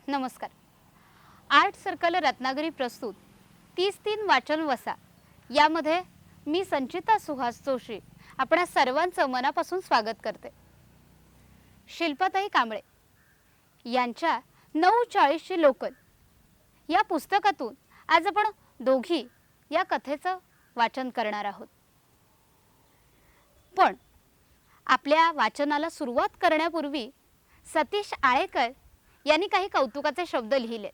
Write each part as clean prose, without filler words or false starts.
नमस्कार. Art circle Ratnagiri प्रस्तुत 30-3 वाचन वसा यामध्ये मी संचिता सुहास जोशी आपणा सर्वांचं मनापासून स्वागत करते. शिल्पाताई कांबळे यांच्या 9:40ची लोकल या पुस्तकातून आज आपण दोघी या कथेचं वाचन करणार आहोत. पण आपल्या वाचनाला सुरुवात करण्यापूर्वी सतीश आळेकर यांनी काही कौतुकाचे शब्द लिहिले.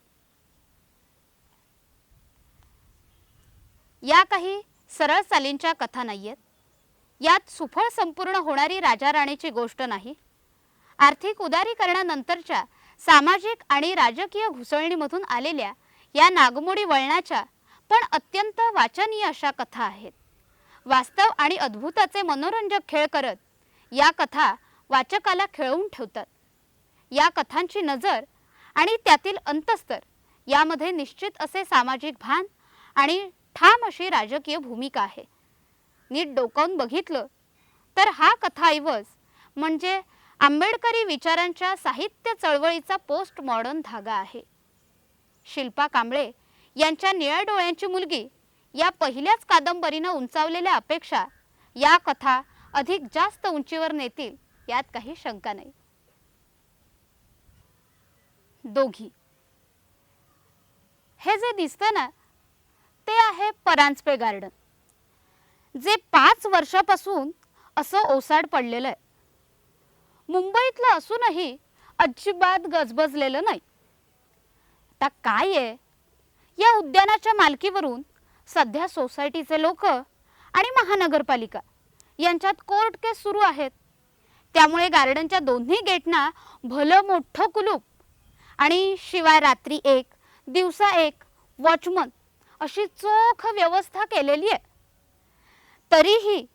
या काही सरळ चालींच्या कथा नाहीयेत. यात सुफळ संपूर्ण होणारी राजा राणीची गोष्ट नाही. आर्थिक उदारीकरणानंतरच्या सामाजिक आणि राजकीय घुसळणीमधून आलेल्या या नागमोडी वळणाच्या पण अत्यंत वाचनीय अशा कथा आहेत. वास्तव आणि अद्भुताचे मनोरंजक खेळ करत या कथा वाचकाला खेळवून ठेवतात. या कथांची नजर आणि त्यातील अंतस्तर यामध्ये निश्चित असे सामाजिक भान आणि ठाम अशी राजकीय भूमिका आहे. नीट डोकावून बघितलं तर हा कथाऐवज म्हणजे आंबेडकरी विचारांच्या साहित्य चळवळीचा पोस्ट मॉडर्न धागा आहे. शिल्पा कांबळे यांच्या निळ्या डोळ्यांची मुलगी या पहिल्याच कादंबरीनं उंचावलेल्या अपेक्षा या कथा अधिक जास्त उंचीवर नेतील यात काही शंका नाही. दोघी हे जे दिसतं ना ते आहे परांजपे गार्डन, जे 5 वर्षापासून असं ओसाड पडलेलं आहे. मुंबईतलं असूनही अजिबात गजबजलेलं नाही. आता काय आहे, या उद्यानाच्या मालकीवरून सध्या सोसायटीचे लोक आणि महानगरपालिका यांच्यात कोर्ट केस सुरू आहेत. त्यामुळे गार्डनच्या दोन्ही गेटना भलं मोठं कुलूप आणि शिवाय रात्री 1 दिवसा 1 वॉचमन अशी चोख व्यवस्था केलेली आहे. तरीही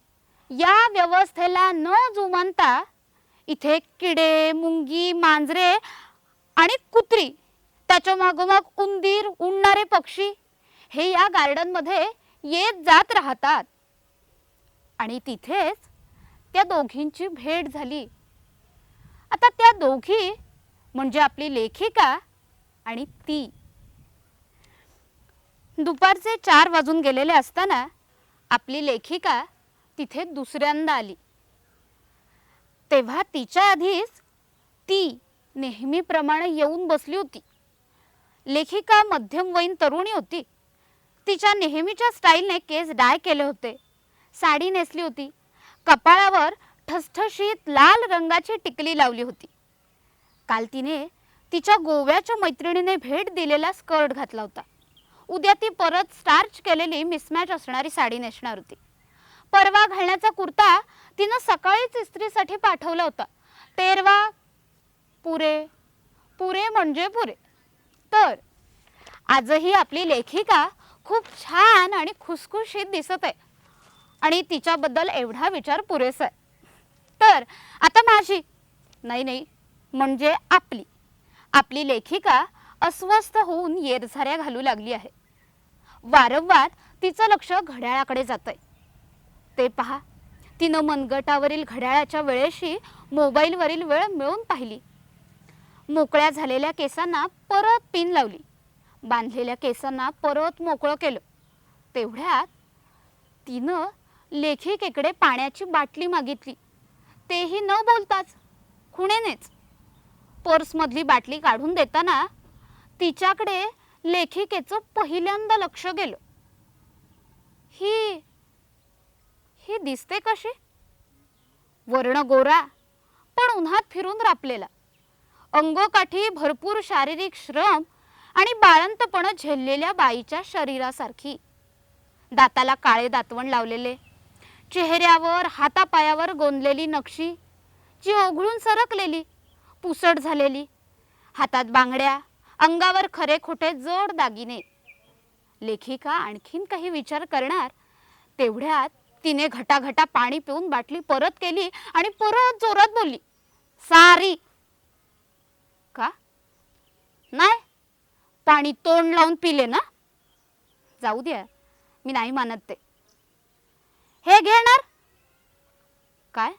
या व्यवस्थेला न जुमानता इथे किडे, मुंगी, मांजरे आणि कुत्री, त्याच्या मागोमाग उंदीर, उडणारे पक्षी हे या गार्डनमध्ये येत जात राहतात. आणि तिथेच त्या दोघींची भेट झाली. आता त्या दोघी म्हणजे आपली लेखिका आणि ती. दुपारचे 4 वाजून गेलेले असताना आपली लेखिका तिथे दुसऱ्यांदा आली. तेव्हा तिच्या आधीच ती नेहमीप्रमाणे येऊन बसली होती. लेखिका मध्यमवयीन तरुणी होती. तिच्या नेहमीच्या स्टाईलने केस डाय केले होते, साडी नेसली होती, कपाळावर ठसठशीत लाल रंगाची टिकली लावली होती. काल तिने तिच्या गोव्याच्या मैत्रिणीने भेट दिलेला स्कर्ट घातला होता. उद्या ती परत स्टार्च केलेली मिसमॅच असणारी साडी नेसणार होती. परवा घालण्याचा कुर्ता तिनं सकाळीच इस्त्रीसाठी पाठवला होता. तेरवा पुरे पुरे म्हणजे पुरे. तर आजही आपली लेखिका खूप छान आणि खुसखुशीत दिसत आहे आणि तिच्याबद्दल एवढा विचार पुरेसा आहे. तर आता माझी नाही म्हणजे आपली लेखिका अस्वस्थ होऊन येरझाऱ्या घालू लागली आहे. वारंवार तिचं लक्ष घड्याळाकडे जातंय. ते पहा, तिनं मनगटावरील घड्याळाच्या वेळेशी मोबाईलवरील वेळ मिळून पाहिली. मोकळ्या झालेल्या केसांना परत पिन लावली, बांधलेल्या केसांना परत मोकळं केलं. तेवढ्यात तिनं लेखिकेकडे पाण्याची बाटली मागितली, तेही न बोलताच खुणेनेच. पर्समधली बाटली काढून देताना तिच्याकडे लेखिकेचं पहिल्यांदा लक्ष गेलं. ही दिसते कशी? वर्ण गोरा पण उन्हात फिरून रापलेला, अंगोकाठी भरपूर शारीरिक श्रम आणि बाळंतपण झेललेल्या बाईच्या शरीरासारखी. दाताला काळे दातवण लावलेले, चेहऱ्यावर हातापायावर गोंदलेली नक्षी जी ओघळून सरकलेली, पुसट झालेली, हातात बांगड्या, अंगावर खरे खोटे जड दागिने. लेखिका आणखीन काही विचार करणार तेवढ्यात तिने घटाघटा पाणी पिऊन बाटली परत केली आणि परत जोरात बोलली, सारी. का नाही, पाणी तोंड लावून पिले ना? जाऊ द्या, मी नाही मानत ते. हे घेणार काय?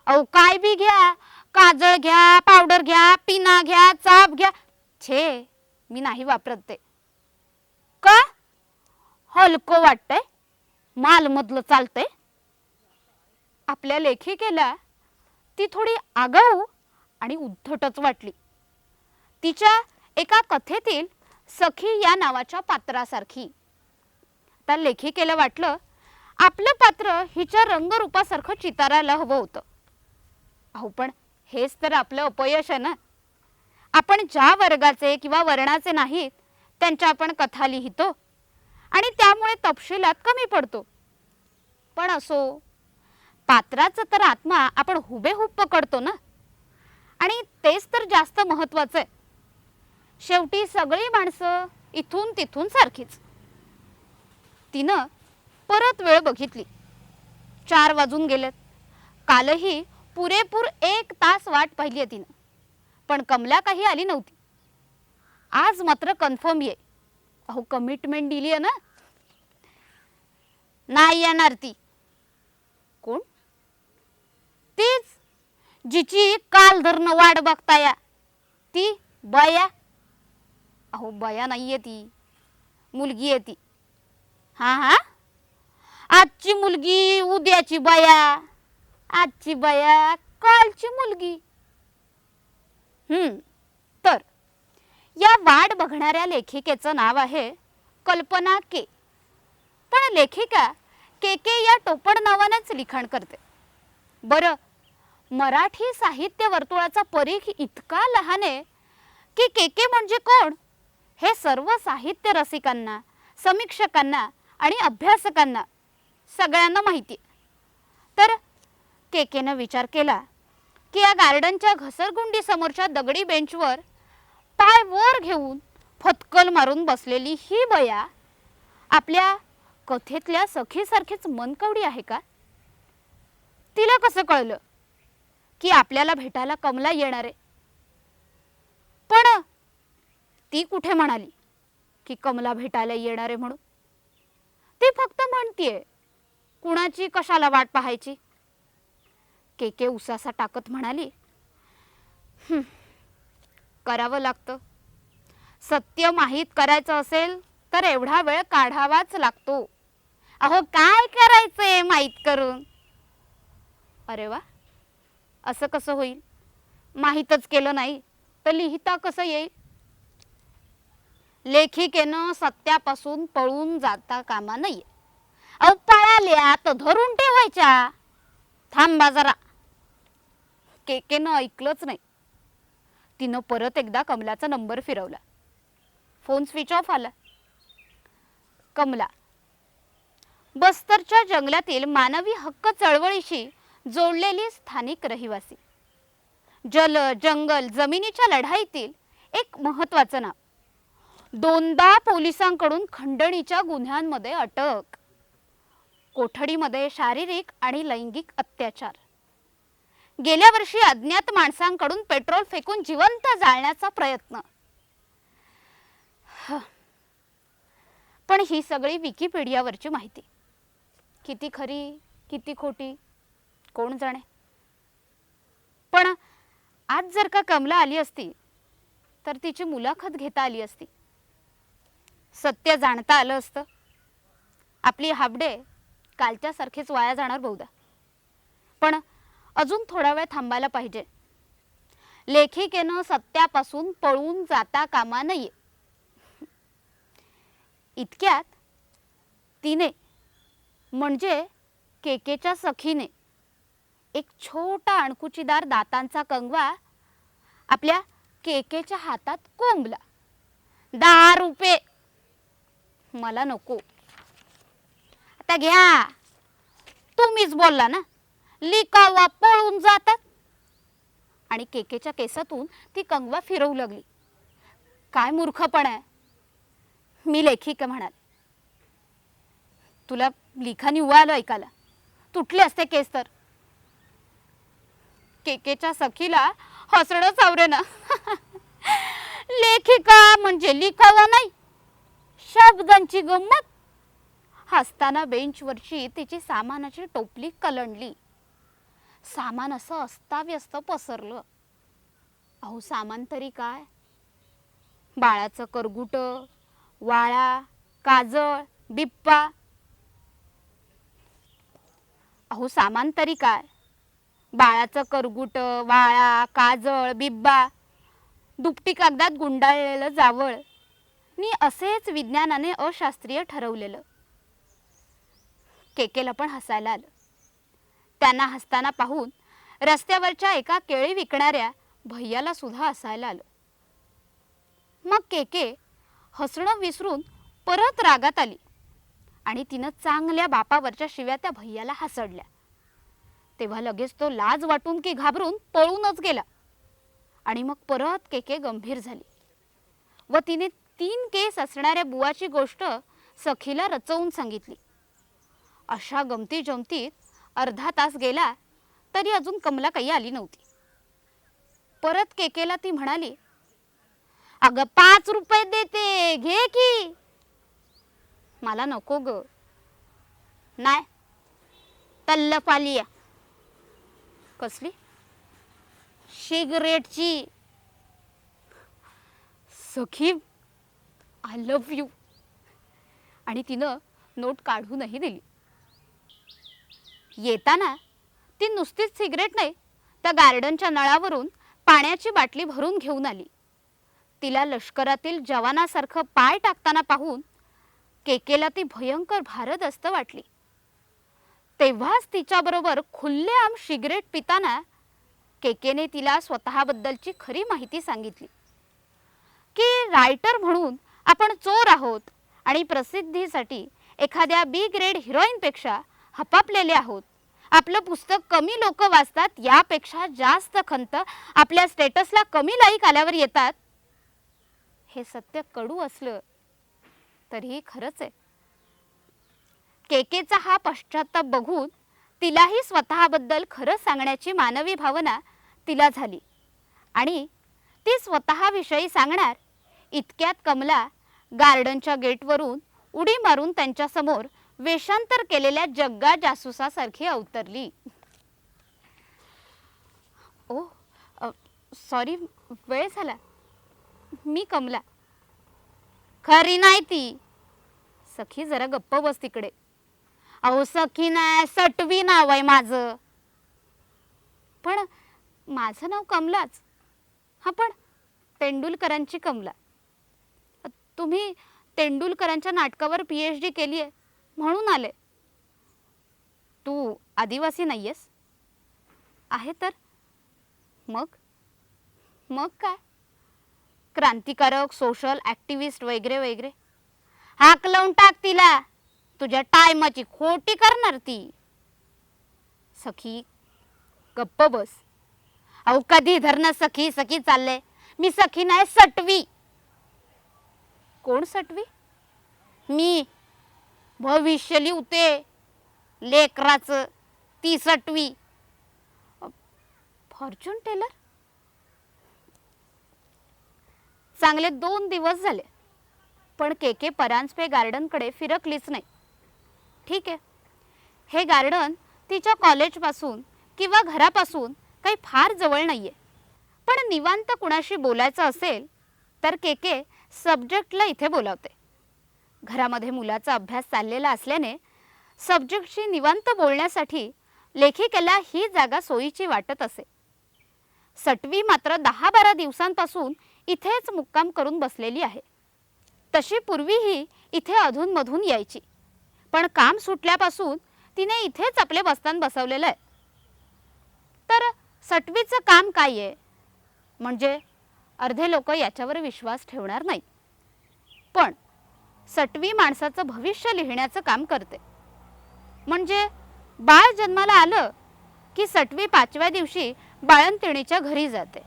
अहो काय बी घ्या, काजळ घ्या, पावडर घ्या, पिना घ्या, चाप घ्या, छे, मी नाही वापरत ते. का? हलकं वाटतंय, मालमधलं चालतंय. आपल्या लेखिकेला ती थोडी आगाऊ आणि उद्धटच वाटली. तिच्या एका कथेतील सखी या नावाच्या पात्रासारखी. त्या लेखिकेला वाटलं आपलं पात्र हिच्या रंगरूपासारखं चितारायला हवं होतं. अहो पण हेच तर आपलं अपयश आहे ना. आपण ज्या वर्गाचे किंवा वर्णाचे नाहीत त्यांच्या आपण कथा लिहितो आणि त्यामुळे तपशिलात कमी पडतो. पण असो, पात्राचा तर आत्मा आपण हुबेहूब पकडतो ना, आणि तेच तर जास्त महत्त्वाचं आहे. शेवटी सगळी माणसं इथून तिथून सारखीच. तिनं परत वेळ बघितली. 4 वाजून गेलेत. कालही पुरेपूर 1 तास वाट पाहिली आहे तिनं, पण कमला काही आली नव्हती. आज मात्र कन्फर्म ये. अहो कमिटमेंट दिली आहे ना. नाही येणार ती. कोण? तीच जिची काल धरणं वाट बघताया ती बया. अहो बया नाहीये ती, मुलगी आहे ती. हा हा, आजची मुलगी उद्याची बया, आजची बया कालची मुलगी. तर या वाट बघणाऱ्या लेखिकेचं नाव आहे कल्पना के. पण लेखिका के के या टोपण नावानेच लिखाण करते. बरं, मराठी साहित्य वर्तुळाचा परीघ इतका लहान आहे की के के म्हणजे कोण हे सर्व साहित्य रसिकांना, समीक्षकांना आणि अभ्यासकांना सगळ्यांना माहिती आहे. तर के केनं विचार केला की या गार्डनच्या घसरगुंडी समोरच्या दगडी बेंचवर पाय वर घेऊन फतकल मारून बसलेली ही बया आपल्या कथेतल्या सखीसारखीच मनकवडी आहे का? तिला कसं कळलं की आपल्याला भेटायला कमला येणार आहे? पण ती कुठे म्हणाली की कमला भेटायला येणार आहे म्हणून? ती फक्त म्हणतीये. कुणाची कशाला वाट पाहायची? के के उसासा टाकत म्हणाली, करावं लागतं. सत्य माहीत करायचं असेल तर एवढा वेळ काढावाच लागतो. अहो काय करायचंय माहीत करून? अरे वा, असं कसं होईल? माहीतच केलं नाही तर लिहिता कसं येईल? लेखिकेनं सत्यापासून पळून जाता कामा नये. अहो पळाल्या तर धरून ठेवायच्या. थांबा जरा. केकेनं ऐकलंच नाही. तिनं परत एकदा कमलाचा नंबर फिरवला. फोन स्विच ऑफ आला. कमला बस्तरच्या जंगलातील मानवी हक्क चळवळीशी जोडलेली स्थानिक रहिवासी. जल, जंगल, जमिनीच्या लढाईतील एक महत्त्वाचं नाव. 2दा पोलिसांकडून खंडणीच्या गुन्ह्यांमध्ये अटक. कोठडीमध्ये शारीरिक आणि लैंगिक अत्याचार. गेल्या वर्षी अज्ञात माणसांकडून पेट्रोल फेकून जिवंत जाळण्याचा प्रयत्न. पण ही सगळी विकिपीडियावरची माहिती. किती खरी, किती खोटी, कोण जाणे. पण आज जर का कमला आली असती तर तिची मुलाखत घेता आली असती. सत्य जाणता आलं असतं. आपली हाबडे कालच्या सारखीच वाया जाणार बहुधा. पण अजून थोडा वेळ थांबायला पाहिजे. लेखिकेनं सत्यापासून पळून जाता कामा नये. इतक्यात तिने म्हणजे केकेच्या सखीने एक छोटा अणकुचीदार दातांचा कंगवा आपल्या केकेच्या हातात कोंबला. 10 रुपये. मला नको. आता घ्या. तुम्हीच बोलला ना, लिकावा पळून जातात. आणि केकेच्या केसातून ती कंगवा फिरवू लागली. काय मूर्खपणा आहे. मी लेखिका म्हणाल. तुला लिखाणी उवालं ऐकायला तुटले असते केस तर. केकेच्या सखीला हसणं चावरेना. लेखिका म्हणजे लिखावा नाही, शब्दांची गंमत. हसताना बेंचवरची तिची सामानाची टोपली कलंडली. सामान असं अस्ताव्यस्त पसरलं. अहो सामान तरी काय, बाळाचं करगुट, वाळा, काजळ, बिप्पा. अहो सामान तरी काय, बाळाचं करगुट, वाळा, काजळ, बिब्बा, दुपटी कागदात गुंडाळलेलं जावळ नि असेच विज्ञानाने अशास्त्रीय ठरवलेलं. केकेला पण हसायला आलं. त्यांना हसताना पाहून रस्त्यावरच्या एका केळी विकणाऱ्या भैयाला सुद्धा हसायला आलं. मग केके हसणं विसरून परत रागात आली आणि तिनं चांगल्या बापावरच्या शिव्या त्या भैयाला हसडल्या. तेव्हा लगेच तो लाज वाटून की घाबरून पळूनच गेला. आणि मग परत केके गंभीर झाली व तिने 3 केस असणाऱ्या बुवाची गोष्ट सखीला रचवून सांगितली. अशा गमती जमतीत अर्धा तास गेला तरी अजून कमला काही आली नव्हती. परत केकेला ती म्हणाली, अगं 5 रुपये देते, घे की. मला नको ग. नाही, तल्लफ आलीया. कसली? सिगरेटची. सखी, आय लव्ह यू. आणि तिनं नोट काढूनही दिली. येताना ती नुसतीच सिगरेट नाही, त्या गार्डनच्या नळावरून पाण्याची बाटली भरून घेऊन आली. तिला लष्करातील जवानासारखं पाय टाकताना पाहून केकेला ती भयंकर भारदस्त वाटली. तेव्हाच तिच्याबरोबर खुल्लेआम सिगरेट पिताना केकेने तिला स्वतःबद्दलची खरी माहिती सांगितली की रायटर म्हणून आपण चोर आहोत आणि प्रसिद्धीसाठी एखाद्या बी ग्रेड हिरोईनपेक्षा हपापलेले आहोत. आपलं पुस्तक कमी लोक वाचतात यापेक्षा जास्त खंत आपल्या स्टेटसला कमी लाईक आल्यावर येतात. हे सत्य कडू असलं तरीही खरंच आहे. केकेचा हा पश्चाताप बघून तिलाही स्वतःबद्दल खरं सांगण्याची मानवी भावना तिला झाली आणि ती स्वतःविषयी सांगणार इतक्यात कमला गार्डनच्या गेटवरून उडी मारून त्यांच्यासमोर वेषांतर केलेल्या जग्गा जासूसासारखी अवतरली. ओ सॉरी, वेळ झाला. मी कमला. खरी नाही ती. सखी, जरा गप्प बस तिकडे. अहो सखी नाही, सटवी नाव आहे माझं. पण माझं नाव कमलाच. हा, पण तेंडुलकरांची कमला. तुम्ही तेंडुलकरांच्या नाटकावर PhD केली आहे म्हणून आले. तू आदिवासी नाहीयेस? आहे तर मग मग काय, क्रांतिकारक, सोशल ॲक्टिव्हिस्ट वगैरे वगैरे. हाक लावून टाक तिला, तुझ्या टायमाची खोटी करणार ती. सखी, गप्प बस. अहो कधी धरणं सखी सखी चालले. मी सखी नाही, सटवी. कोण सटवी? मी भविष्य लिवते लेकराचं, ती सटवी. Fortune teller? चांगले 2 दिवस झाले पण केके परांजपे गार्डनकडे फिरकलीच नाही. ठीक आहे, हे गार्डन तिच्या कॉलेजपासून किंवा घरापासून काही फार जवळ नाहीये. पण निवांत कुणाशी बोलायचं असेल तर केके सब्जेक्टला इथे बोलावते. घरामध्ये मुलाचा अभ्यास चाललेला असल्याने सब्जेक्टशी निवांत बोलण्यासाठी लेखिकेला ही जागा सोयीची वाटत असे. सटवी मात्र 10-12 दिवसांपासून इथेच मुक्काम करून बसलेली आहे. तशी पूर्वीही इथे अधूनमधून यायची, पण काम सुटल्यापासून तिने इथेच आपले बस्तान बसवलेलं आहे. तर सटवीचं काम काय आहे म्हणजे अर्धे लोक याच्यावर विश्वास ठेवणार नाहीत, पण सटवी माणसाचं भविष्य लिहिण्याचं काम करते. म्हणजे बाळ जन्माला आलं की सटवी 5व्या दिवशी बाळंतिणीच्या घरी जाते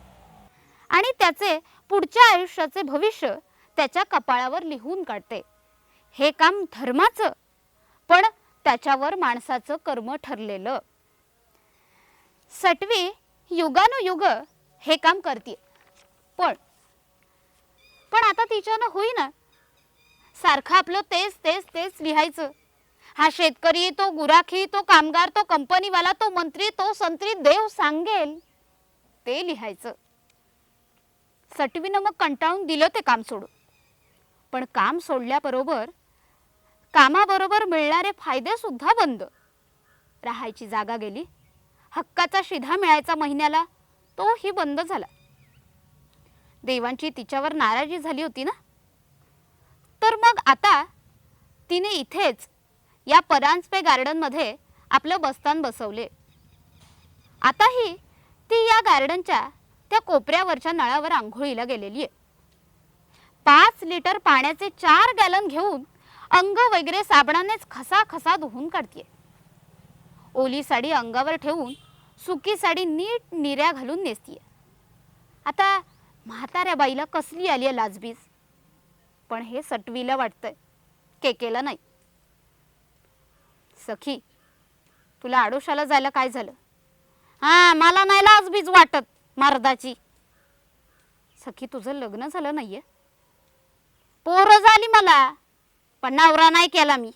आणि त्याचे पुढच्या आयुष्याचे भविष्य त्याच्या कपाळावर लिहून काढते. हे काम धर्माचं, पण त्याच्यावर माणसाचं कर्म ठरलेलं. सटवी युगानुयुग हे काम करते. पण आता तिच्यानं होईना. सारखं आपलं तेच तेच तेच लिहायचं. हा शेतकरी, तो गुराखी, तो कामगार, तो कंपनीवाला, तो मंत्री, तो संत्री, देव सांगेल ते लिहायचं. सटवीनं मग कंटाळून दिलं ते काम सोडून. पण काम सोडल्याबरोबर कामाबरोबर मिळणारे फायदे सुद्धा बंद. राहायची जागा गेली, हक्काचा शिधा मिळायचा महिन्याला तोही बंद झाला. देवांची तिच्यावर नाराजी झाली होती ना, तर मग आता तिने इथेच या परांजपे गार्डनमध्ये आपलं बस्तान बसवले. आताही ती या गार्डनच्या त्या कोपऱ्यावरच्या नळावर आंघोळीला गेलेली आहे. 5 लिटर पाण्याचे 4 गॅलन घेऊन अंग वगैरे साबणानेच खसा धुवून काढतीये. ओली साडी अंगावर ठेवून सुकी साडी नीट निऱ्या घालून नेसतीये. आता म्हाताऱ्या बाईला कसली आली आहे लाजबीज. पण हे सटवीला वाटतंय, केकेला नाही. सखी, तुला आडोशाला जायला काय झालं? हा, मला नाही लाजबीज वाटत मर्दाची. सखी, तुझं लग्न झालं नाहीये? पोरं झाली मला, पण नवरा नाही केला मी.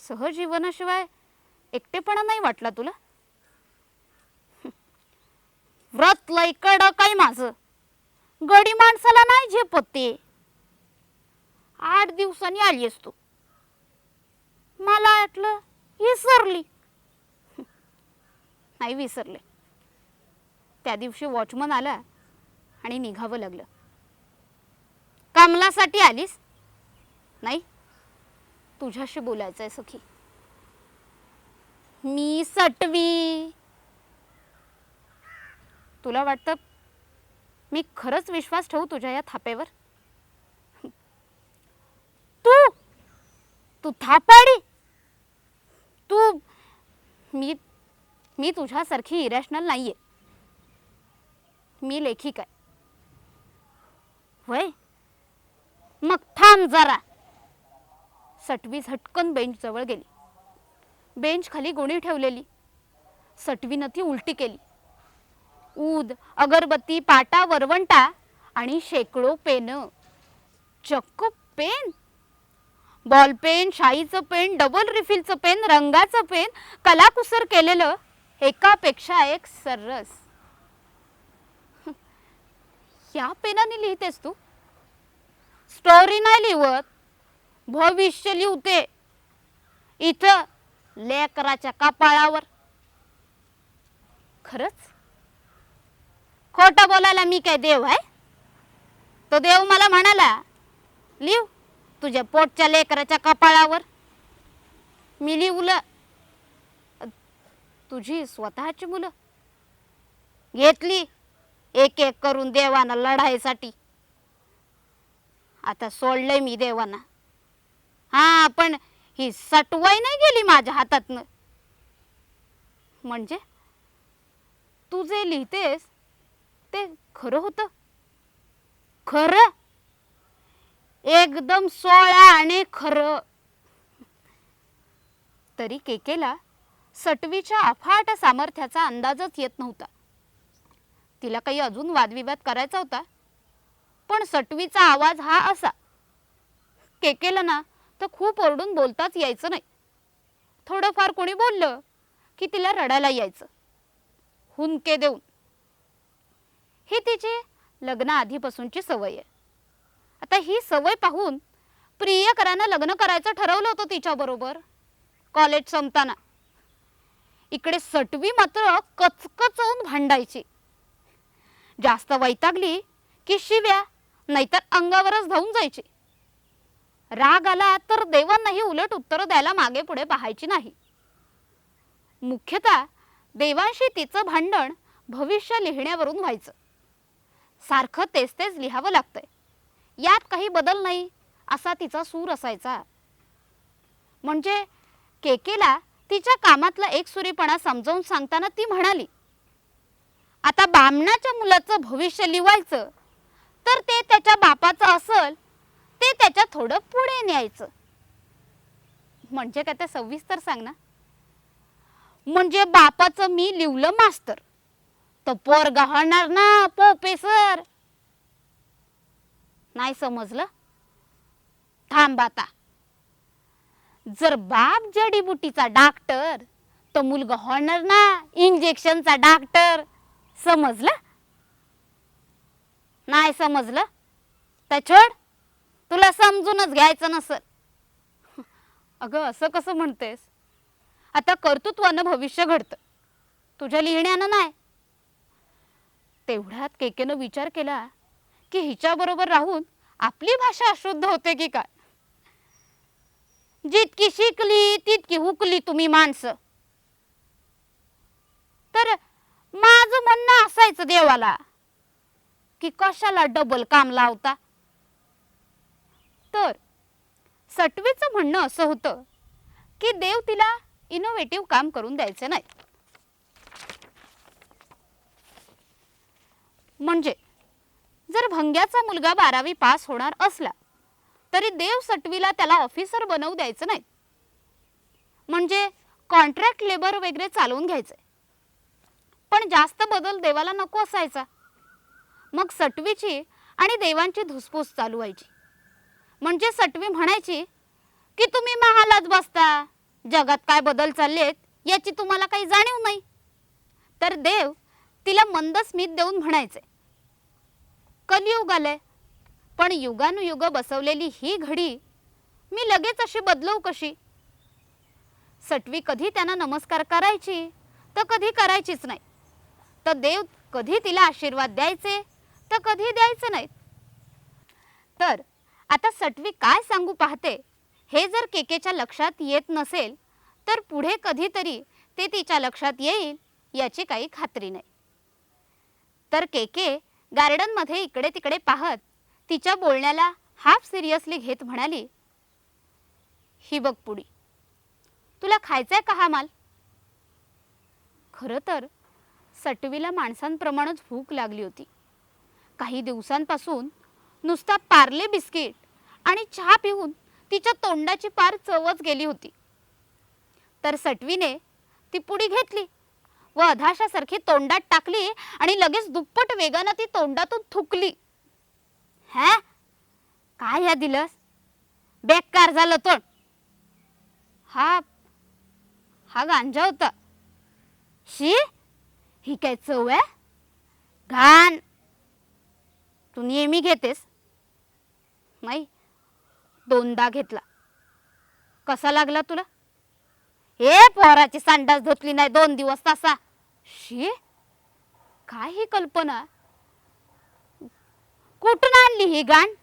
सहजीवनाशिवाय एकटेपणा नाही वाटला तुला? व्रत लय कडक आहे माझं, गडी माणसाला नाही झेपत ते. 8 दिवसांनी आलीस तू, मला वाटलं विसरली. नाही विसरले. त्या दिवशी वॉचमन आला आणि निघावं लागलं. कमलासाठी आलीस? नाही, तुझ्याशी बोलायचंय सखी. मी सटवी. तुला वाटतं मी खरंच विश्वास ठेवू तुझ्या या थापेवर? तू तू थापाडी. तू मी तुझ्यासारखी इरॅशनल नाहीये. मी लेखिका आहे. वय मग थांब जरा. सटवी झटकन बेंच जवळ गेली. बेंच खाली गोणी ठेवलेली. सटवीनं ती उलटी केली. ऊद, अगरबत्ती, पाटा, वरवंटा आणि शेकडो पेन. चक्क पेन, बॉल पेन, शाईचं पेन, डबल रिफिलचं पेन, रंगाचं पेन, कलाकुसर केलेलं, एकापेक्षा एक सर्रस. या पेनाने लिहितेस तू? स्टोरी नाही लिहत, भविष्य लिहते. इथं लेकराच्या कपाळावर. खरंच? खोटं बोलायला मी काय देव आहे? तो देव मला म्हणाला, लिव तुझ्या पोटच्या लेकराच्या कपाळावर. मी लिहलं. तुझी स्वतःची मुलं घेतली एक एक करून देवाना लढाईसाठी. आता सोडलंय मी देवाना. हा, पण ही सटवाई नाही गेली माझ्या हातातनं. म्हणजे तू जे लिहितेस ते खरं होतं? खरं, एकदम 16 आणि खरं. तरी केकेला सटवीच्या अफाट सामर्थ्याचा अंदाजच येत नव्हता. तिला काही अजून वादविवाद करायचा होता, पण सटवीचा आवाज हा असा. केकेला ना तर खूप ओरडून बोलताच यायचं नाही. थोडंफार कोणी बोललं की तिला रडायला यायचं, हुंदके देऊन. ही तिची लग्नाआधीपासूनची सवय आहे. आता ही सवय पाहून प्रियकरानं लग्न करायचं ठरवलं होतं तिच्याबरोबर कॉलेज संपताना. इकडे सटवी मात्र कचकचवून भांडायची. जास्त वैतागली की शिव्या, नाहीतर अंगावरच धावून जायची. राग आला तर देवांनाही उलट उत्तर द्यायला मागे पुढे पाहायची नाही. मुख्यतः देवांशी तिचं भांडण भविष्य लिहिण्यावरून व्हायचं. सारखं तेच तेच लिहावं लागतंय, यात काही बदल नाही असा तिचा सूर असायचा. म्हणजे केकेला तिच्या कामातला एकसुरीपणा समजावून सांगताना ती म्हणाली, आता बामणाच्या मुलाचं भविष्य लिहायचं तर ते त्याच्या बापाचं असल, ते त्याच्या थोडं पुढे न्यायचं. म्हणजे काय ते सविस्तर सांग ना. म्हणजे बापाचं मी लिवलं मास्तर, तर पोरगा होणार ना प्रोफेसर. नाही समजलं? थांब आता. जर बाप जडीबुटीचा डॉक्टर, तर मुलगा होणार ना इंजेक्शनचा डॉक्टर. समजलं? नाही समजलं तर छोड, तुला समजूनच घ्यायचं नसल. अगं असं कसं म्हणतेस? आता कर्तृत्वानं भविष्य घडतं, तुझ्या लिहिण्यानं नाही. तेवढ्यात केकेनं विचार केला की हिच्याबरोबर राहून आपली भाषा अशुद्ध होते की काय. जितकी शिकली तितकी हुकली तुम्ही माणसं. तर माझं म्हणणं असायचं देवाला की कशाला डबल काम लावता. तर सटवीचं म्हणणं असं होतं की देव तिला इनोव्हेटिव्ह काम करून द्यायचे नाही. म्हणजे जर भंग्याचा मुलगा 12वी पास होणार असला तरी देव सटवीला त्याला ऑफिसर बनवू द्यायचं नाही. म्हणजे कॉन्ट्रॅक्ट लेबर वगैरे चालवून घ्यायचंय. पण जास्त बदल देवाला नको असायचा. मग सटवीची आणि देवांची धुसफूस चालू व्हायची. म्हणजे सटवी म्हणायची की तुम्ही महालाच बसता, जगात काय बदल चाललेत याची तुम्हाला काही जाणीव नाही. तर देव तिला मंद स्मित देऊन म्हणायचे, कलियुग आलंय, पण युगानुयुग बसवलेली ही घडी मी लगेच अशी बदलवू कशी. सटवी कधी त्यांना नमस्कार करायची तर कधी करायचीच नाही. तर देव कधी तिला आशीर्वाद द्यायचे तर कधी द्यायचे नाहीत. तर आता सटवी काय सांगू पाहते हे जर केकेच्या लक्षात येत नसेल तर पुढे कधीतरी ते तिच्या लक्षात येईल याची काही खात्री नाही. तर केके गार्डनमध्ये इकडे तिकडे पाहत तिच्या बोलण्याला हाफ सिरियसली घेत म्हणाली, ही बघ पुडी, तुला खायचाय का हा माल? खरं तर सटवीला माणसांप्रमाणेच भूक लागली होती. काही दिवसांपासून नुसता पार्ले बिस्किट आणि चहा पिऊन तिच्या तोंडाची पार चवच गेली होती. तर सटवीने ती पुडी घेतली व अधाशासारखी तोंडात टाकली आणि लगेच दुप्पट वेगाने ती तोंडातून थुकली. हा काय या दिलंस? बेकार झालं तोंड. हा हा गांजा होता. शी, ही काय चव आहे? घाण. तू नेहमी घेतेस? नाही, दोनदा घेतला. कसा लागला तुला? हे पोराची संडास धुतली नाही 2 दिवस तसा. शी, काय ही कल्पना? कुठून आणली ही घाण?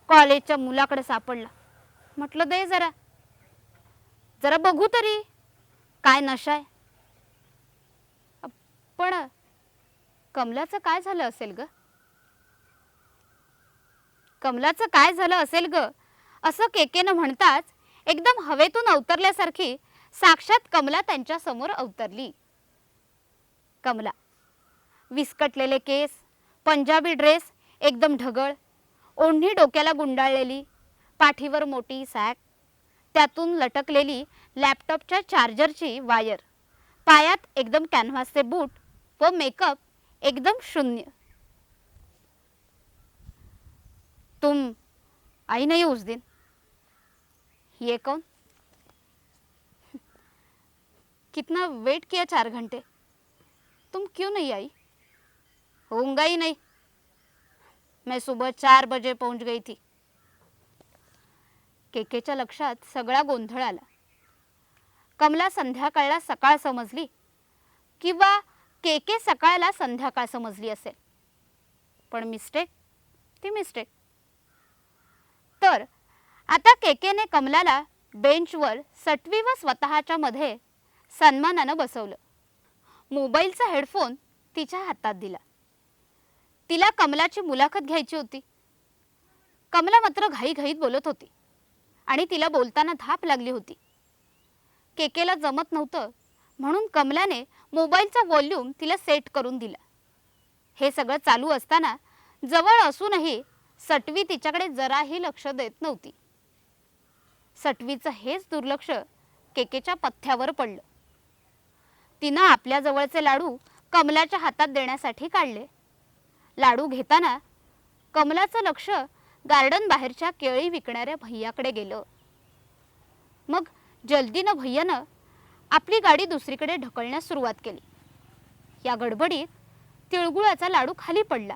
कॉलेजच्या मुलाकडे सापडला. म्हटलं दे जरा जरा बघू तरी काय नशा आहे. पण कमलाचं काय झालं असेल ग? कमलाचं काय झालं असेल ग असं केकेनं म्हणताच एकदम हवेतून अवतरल्यासारखी साक्षात कमला त्यांच्या समोर अवतरली. कमला, विस्कटलेले केस, पंजाबी ड्रेस एकदम ढगळ, ओढणी डोक्याला गुंडाळलेली, पाठीवर मोठी सॅक, त्यातून लटकलेली लॅपटॉपच्या चार्जरची वायर, पायात एकदम कॅनव्हासचे बूट व मेकअप एकदम शून्य. तुम आई नहीं उस दिन? ये कौन? कितना वेट किया 4 घंटे, तुम क्यों नहीं आई? होऊंगा ही नहीं, मैं सुबह 4 बजे पहुंच गई थी. केकेच्या लक्षात सगळा गोंधळ आला. कमला संध्याकाळला सकाळ समजली किंवा केके सकाळला संध्याकाळ समजली असेल. पण मिस्टेक ती मिस्टेक. तर आता केकेने कमलाला बेंचवर सटवी व स्वतःच्या मध्ये सन्मानानं बसवलं. मोबाईलचा हेडफोन तिच्या हातात दिला. तिला कमलाची मुलाखत घ्यायची होती. कमला मात्र घाईघाईत बोलत होती आणि तिला बोलताना धाप लागली होती. केकेला जमत नव्हतं म्हणून कमलाने मोबाईलचा व्हॉल्यूम तिला सेट करून दिला. हे सगळं चालू असताना जवळ असूनही सटवी तिच्याकडे जराही लक्ष देत नव्हती. सटवीचं हेच दुर्लक्ष केकेच्या पथ्यावर पडलं. तिनं आपल्या जवळचे लाडू कमलाच्या हातात देण्यासाठी काढले. लाडू घेताना कमलाचं लक्ष गार्डन बाहेरच्या केळी विकणाऱ्या भैयाकडे गेलं. मग जल्दीनं भैयानं आपली गाडी दुसरीकडे ढकलण्यास सुरुवात केली. या गडबडीत तिळगुळाचा लाडू खाली पडला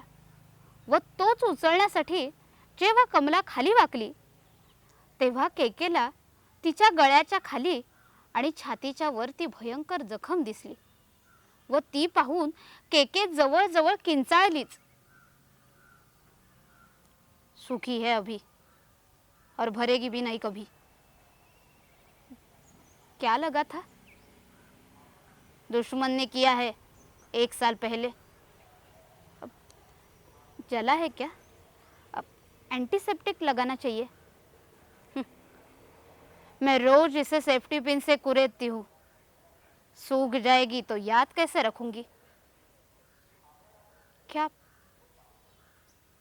व तोच उचलण्यासाठी जेव्हा कमला खाली वाकली तेव्हा केकेला तिच्या गळ्याच्या खाली आणि छातीच्या वर ती भयंकर जखम दिसली व ती पाहून केके जवळ किंचाळलीच. सुखी है अभी और भरेगी भी नहीं कभी. क्या लगा था? दुश्मन ने किया है 1 साल पहले. अब जला है क्या? अब एंटीसेप्टिक लगाना चाहिए. मैं रोज इसे सेफ्टी पिन से कुरेदती हूँ. सूख जाएगी तो याद कैसे रखूंगी? क्या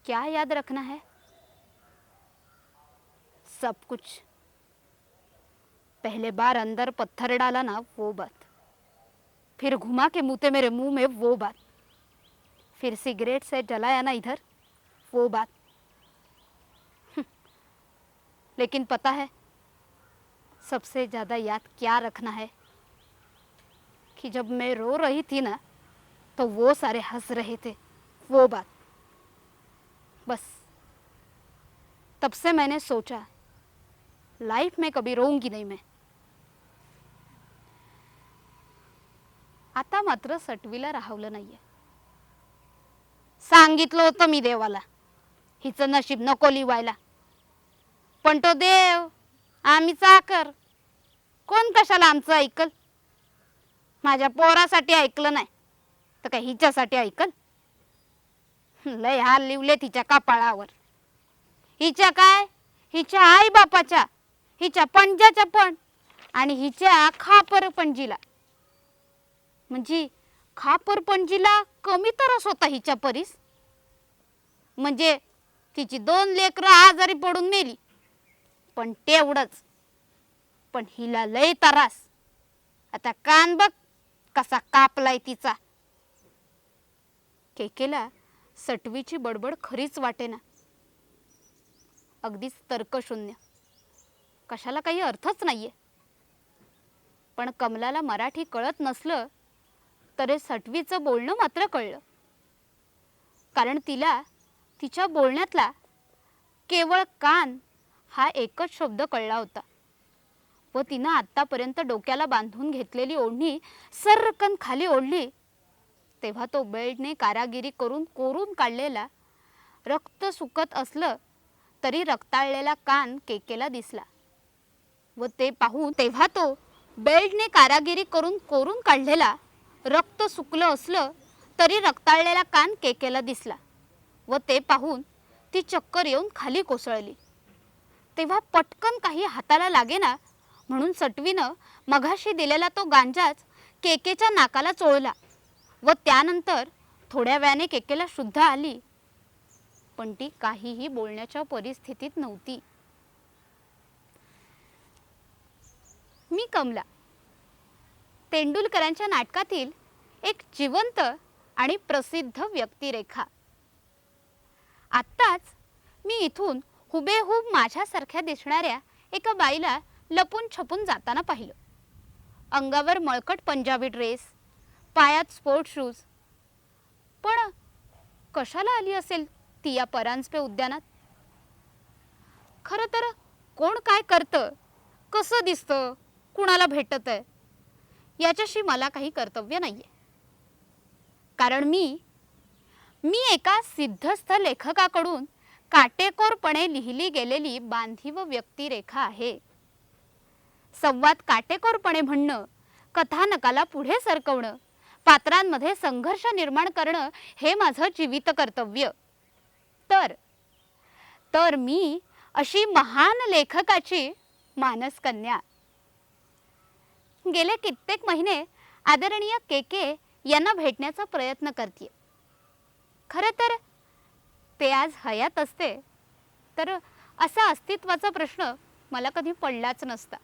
क्या याद रखना है? सब कुछ. पहले बार अंदर पत्थर डाला ना वो बात, फिर घुमा के मुते मेरे मुंह में वो बात, फिर सिगरेट से जलाया ना इधर वो बात. लेकिन पता है सबसे ज्यादा याद क्या रखना है? कि जब मैं रो रही थी ना तो वो सारे हंस रहे थे, वो बात. बस तब से मैंने सोचा लाइफ में कभी रोऊंगी नहीं मैं. आता मात्र सटवीला राहवलं नाहीये. सांगितलं होतं मी देवाला हिचं नशीब नको लिवायला, पण तो देव आम्ही चाकर, कोण कशाला आमचं ऐकल. माझ्या पोरासाठी ऐकलं नाही तर काय हिच्यासाठी ऐकल. लय हाल लिवले तिच्या कपाळावर. हिच्या काय, हिच्या आई बापाच्या, हिच्या पंजाच्या पण आणि हिच्या खापरपंजीला. म्हणजे खापरपंजीला कमी तरस होता हिच्या परीस. म्हणजे तिची 2 लेकरं आजारी पडून मेली पण तेवढंच. पण हिला लय त्रास. आता कान बघ कसा कापलाय तिचा. केकेला सटवीची बडबड खरीच वाटेना. अगदीच तर्कशून्य, कशाला काही अर्थच नाहीये. पण कमलाला मराठी कळत नसलं तरी सटवीचं बोलणं मात्र कळलं. कारण तिला तिच्या बोलण्यातला केवळ कान हा एकच शब्द कळला होता व तिनं आतापर्यंत डोक्याला बांधून घेतलेली ओढणी सर्रकन खाली ओढली तेव्हा तो बेल्टने कारागिरी करून कोरून काढलेला, रक्त सुकत असलं तरी रक्ताळलेला कान केकेला दिसला व ते पाहून तेव्हा तो बेल्टने कारागिरी करून कोरून काढलेला, रक्त सुकलं असलं तरी रक्ताळलेला कान केकेला दिसला व ते पाहून ती चक्कर येऊन खाली कोसळली. तेव्हा पटकन काही हाताला लागेना म्हणून सटवीनं मघाशी दिलेला तो गांजाच केकेच्या नाकाला चोळला व त्यानंतर थोड्या वेळाने केकेला शुद्ध आली. पण ती काहीही बोलण्याच्या परिस्थितीत नव्हती. मी कमला, तेंडुलकरांच्या नाटकातील एक जिवंत आणि प्रसिद्ध व्यक्तिरेखा. आत्ताच मी इथून हुबेहूब माझ्यासारख्या दिसणाऱ्या एका बाईला लपून छपून जाताना पाहिलं. अंगावर मळकट पंजाबी ड्रेस, पायात स्पोर्ट शूज. पण कशाला आली असेल ती या परांजपे उद्यानात? खरं तर कोण काय करतं, कसं दिसतं, कुणाला भेटत आहे याच्याशी मला काही कर्तव्य नाहीये. कारण मी एका सिद्धस्थ लेखकाकडून काटेकोरपणे लिहिली गेलेली बांधीव व्यक्तिरेखा आहे. संवाद काटेकोरपणे म्हणणं, कथानकाला पुढे सरकवणं, पात्रांमध्ये संघर्ष निर्माण करणं हे माझं जीवित कर्तव्य. तर मी अशी महान लेखकाची मानसकन्या. गेले कित्येक महिने आदरणीय केके यांना भेटण्याचा प्रयत्न करते. खरं तर ते आज हयात असते तर असा अस्तित्वाचा प्रश्न मला कधी पडलाच नसता.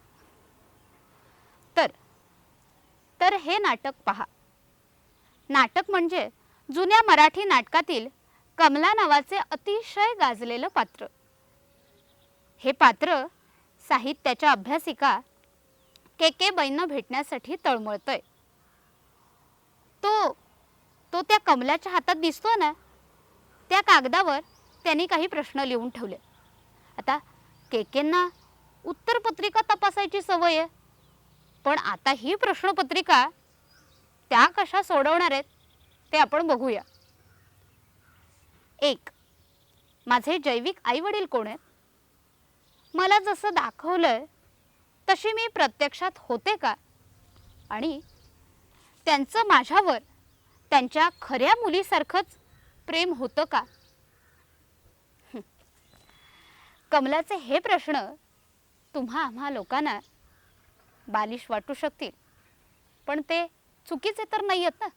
तर हे नाटक पहा. नाटक म्हणजे जुन्या मराठी नाटकातील कमला नावाचे अतिशय गाजलेलं पात्र. हे पात्र साहित्याच्या अभ्यासिका केके बाईंना भेटण्यासाठी तळमळतंय. तो त्या कमलाच्या हातात दिसतो ना, त्या कागदावर त्यांनी काही प्रश्न लिहून ठेवले. आता केकेंना उत्तरपत्रिका तपासायची सवय आहे, पण आता ही प्रश्नपत्रिका त्या कशा सोडवणार आहेत ते आपण बघूया. 1. माझे जैविक आई वडील कोण आहेत? मला जसं दाखवलंय तशी मी प्रत्यक्षात होते का? आणि त्यांचं माझ्यावर त्यांच्या खऱ्या मुलीसारखंच प्रेम होतं का? कमलाचे हे प्रश्न तुम्हा आम्हा लोकांना बालिश वाटू शकतील, पण ते चुकीचे तर नाही आहेत ना.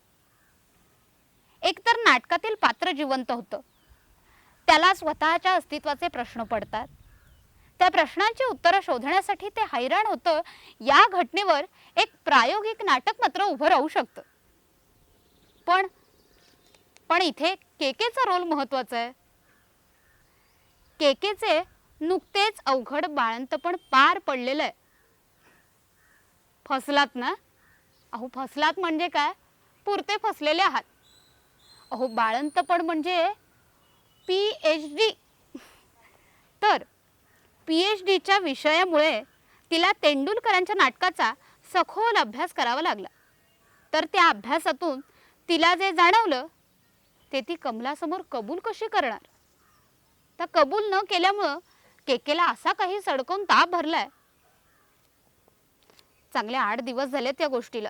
एकतर नाटकातील पात्र जिवंत होतं, त्याला स्वतःच्या अस्तित्वाचे प्रश्न पडतात, त्या प्रश्नांची उत्तरं शोधण्यासाठी ते हैराण होतं. या घटनेवर एक प्रायोगिक नाटक मात्र उभं राहू शकतं. पण इथे केकेचा रोल महत्वाचा आहे. केकेचे नुकतेच अवघड बाळंतपण पार पडलेलं आहे. फसलात ना? अहो फसलात म्हणजे काय? पुरते फसलेले आहात. अहो बाळंतपण म्हणजे PhD. तर PhDच्या विषयामुळे तिला तेंडुलकरांच्या नाटकाचा सखोल अभ्यास करावा लागला. तर त्या अभ्यासातून तिला जे जाणवलं ते ती कमलासमोर कबूल कशी करणार? तर कबूल न केल्यामुळं केकेला असा काही सडकून ताप भरलाय. चांगले 8 दिवस झाले त्या गोष्टीला.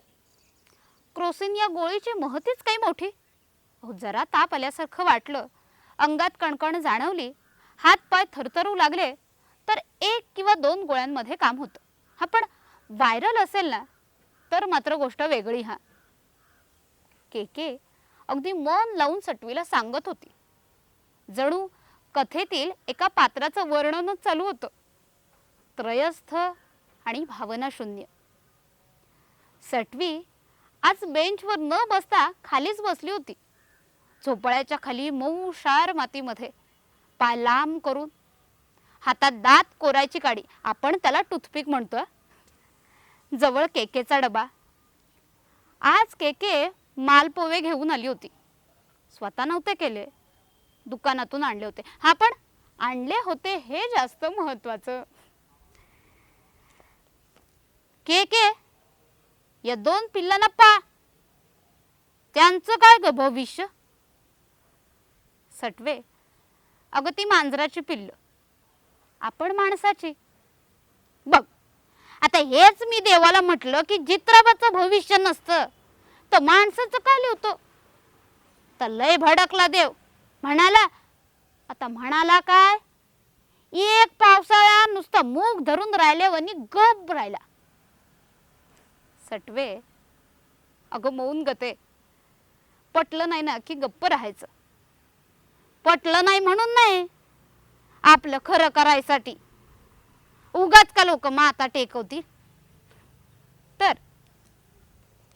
क्रोसिन या गोळीची महतीच काही मोठी. जरा ताप आल्यासारखं वाटलं, अंगात कणकण जाणवली, हात पाय थरथरू लागले, तर 1 किंवा 2 गोळ्यांमध्ये काम होतं. हा पण व्हायरल असेल ना तर मात्र गोष्ट वेगळी. हा केके अगदी मन लावून सटवीला सांगत होती, जणू कथेतील एका पात्राचं वर्णनच चालू होतं. त्रयस्थ आणि भावनाशून्य. सटवी आज बेंचवर न बसता खालीच बसली होती. झोपळ्याच्या खाली मऊ शार मातीमध्ये पाय लांब करून, हातात दात कोरायची काडी, आपण त्याला टूथपिक म्हणतो. जवळ केकेचा डबा. आज केके मालपोवे घेऊन आली होती. स्वतः नव्हते केले, दुकानातून आणले होते. हा पण आणले होते हे जास्त महत्वाचं. केके या 2 पिल्लांना पा, त्यांचं काय ग भविष्य? सटवे अगं ती मांजराची पिल्ल, आपण माणसाची. बघ आता हेच मी देवाला म्हटलं की जित्राबाचं भविष्य नसतं तर माणसाचं का लिवतो? तर लय भडकला देव. म्हणाला, आता म्हणाला काय? एक पावसाळा नुसता मूग धरून राहिल्यावानी गप राहिला. सटवे अगं मौन गते. पटलं नाही ना की गप्प राहायचं. पटलं नाही म्हणून नाही, आपलं खरं करायसाठी. उगाच का लोक माता टेकवती. तर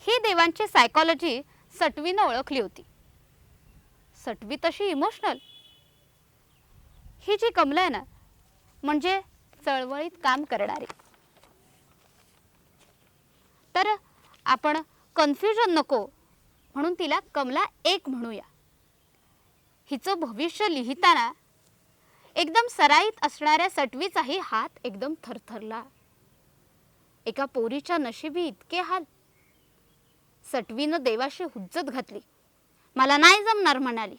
ही देवांची सायकॉलॉजी सटवीनं ओळखली होती. सटवी तशी इमोशनल. ही जी कमला आहे ना, म्हणजे चळवळीत काम करणारी. तर आपण कन्फ्युजन नको म्हणून तिला कमला 1 म्हणूया. हिचं भविष्य लिहिताना एकदम सराईत असणाऱ्या सटवीचाही हात एकदम थरथरला. एका पोरीच्या नशिबी इतके हाल. सटवीनं देवाशी हुज्जत घातली. मला नाही जमणार म्हणाली.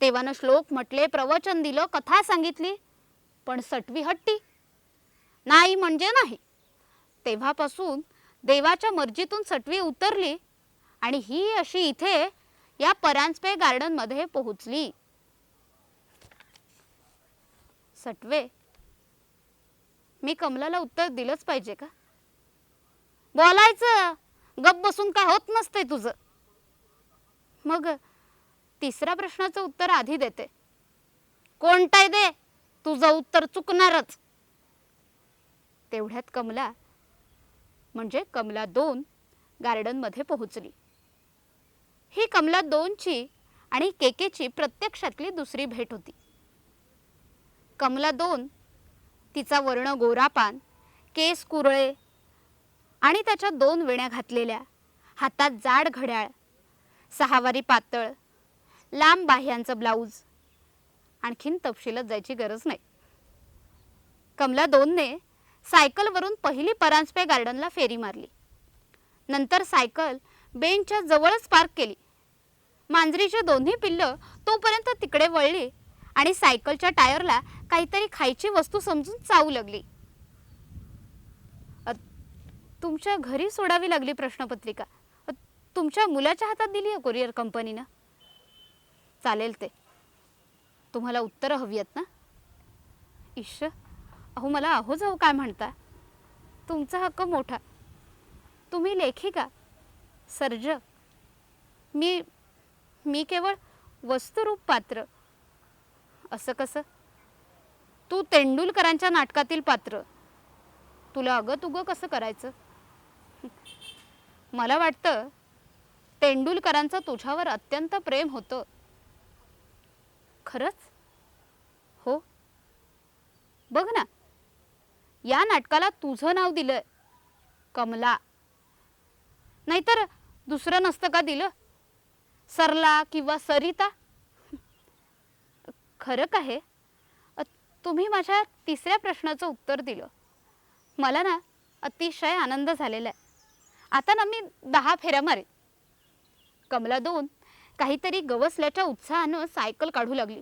देवानं श्लोक म्हटले, प्रवचन दिलं, कथा सांगितली, पण सटवी हट्टी. नाही म्हणजे नाही. तेव्हापासून देवाच्या मर्जीतून सटवी उतरली आणि ही अशी इथे या परांजपे गार्डन मध्ये पोहोचली. सटवे मी कमलाला उत्तर दिलंच पाहिजे का? बोलायचं, गप बसून काय होत नसते तुझं. मग तिसऱ्या प्रश्नाचं उत्तर आधी देते. कोणताही दे, तुझं उत्तर चुकणारच. तेवढ्यात कमला म्हणजे कमला 2 गार्डन मध्ये पोहोचली. ही कमला 2 ची आणि केकेची प्रत्यक्षातली दुसरी भेट होती. कमला 2 तिचा वर्ण गोरापान, केस कुरळे आणि त्याच्या 2 वेण्या घातलेल्या, हातात जाड घड्याळ, सहावारी पातळ, लांब बाह्यांचं ब्लाऊज. आणखीन तपशिलात जायची गरज नाही. कमला 2ने सायकलवरून पहिली परांजपे गार्डनला फेरी मारली. नंतर सायकल बेंचच्या जवळच पार्क केली. मांजरीची दोन्ही पिल्लं तोपर्यंत तिकडे वळली आणि सायकलच्या टायरला काहीतरी खायची वस्तू समजून चावू लागली. तुमच्या घरी सोडावी लागली प्रश्नपत्रिका. तुमच्या मुलाच्या हातात दिली आहे कुरिअर कंपनीनं. चालेल ते. तुम्हाला उत्तरं हवी आहेत ना? ईश, अहो मला अहो जाऊ काय म्हणता? तुमचा हक्क मोठा. तुम्ही लेखिका, सर्जक. मी केवळ वस्तुरूप पात्र. असं कसं? तू तेंडुलकरांच्या नाटकातील पात्र. तुला अगं कसं करायचं? मला वाटतं तेंडुलकरांचं तुझ्यावर अत्यंत प्रेम होतं. खरंच? हो. बघ ना, या नाटकाला तुझं नाव दिलंय, कमला. नाहीतर दुसरं नसतं का दिलं? सरला किंवा सरिता. खरं का हे? तुम्ही माझ्या तिसऱ्या प्रश्नाचं उत्तर दिलं. मला ना अतिशय आनंद झालेला आहे. आता ना मी 10 फेऱ्या मारेन. कमला 2 काहीतरी गवसल्याच्या उत्साहानं सायकल काढू लागली.